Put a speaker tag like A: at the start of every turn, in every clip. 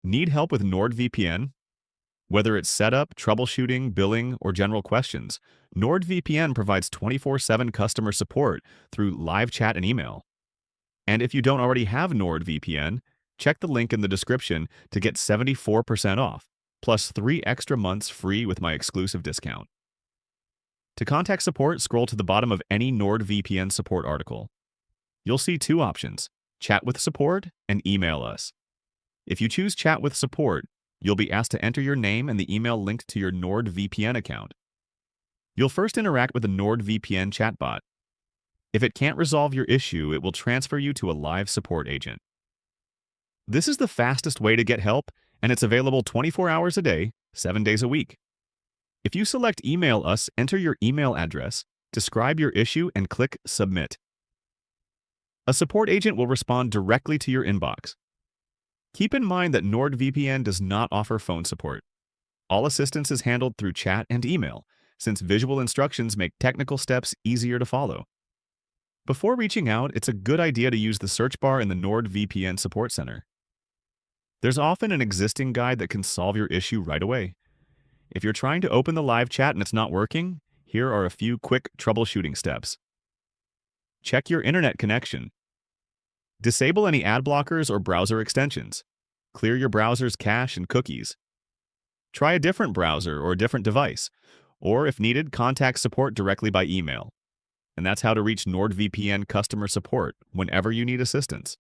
A: Need help with NordVPN? Whether it's setup, troubleshooting, billing, or general questions, NordVPN provides 24/7 customer support through live chat and email. And if you don't already have NordVPN, check the link in the description to get 74% off, plus 3 extra months free with my exclusive discount. To contact support, scroll to the bottom of any NordVPN support article. You'll see 2 options: chat with support and email us. If you choose chat with support, you'll be asked to enter your name and the email linked to your NordVPN account. You'll first interact with the NordVPN chatbot. If it can't resolve your issue, it will transfer you to a live support agent. This is the fastest way to get help, and it's available 24 hours a day, 7 days a week. If you select Email Us, enter your email address, describe your issue, and click Submit. A support agent will respond directly to your inbox. Keep in mind that NordVPN does not offer phone support. All assistance is handled through chat and email, since visual instructions make technical steps easier to follow. Before reaching out, it's a good idea to use the search bar in the NordVPN Support Center. There's often an existing guide that can solve your issue right away. If you're trying to open the live chat and it's not working, here are a few quick troubleshooting steps. Check your internet connection. Disable any ad blockers or browser extensions. Clear your browser's cache and cookies. Try a different browser or a different device, or if needed, contact support directly by email. And that's how to reach NordVPN customer support whenever you need assistance.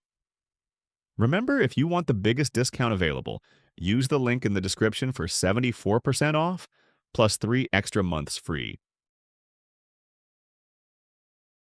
A: Remember, if you want the biggest discount available, use the link in the description for 74% off, plus 3 extra months free.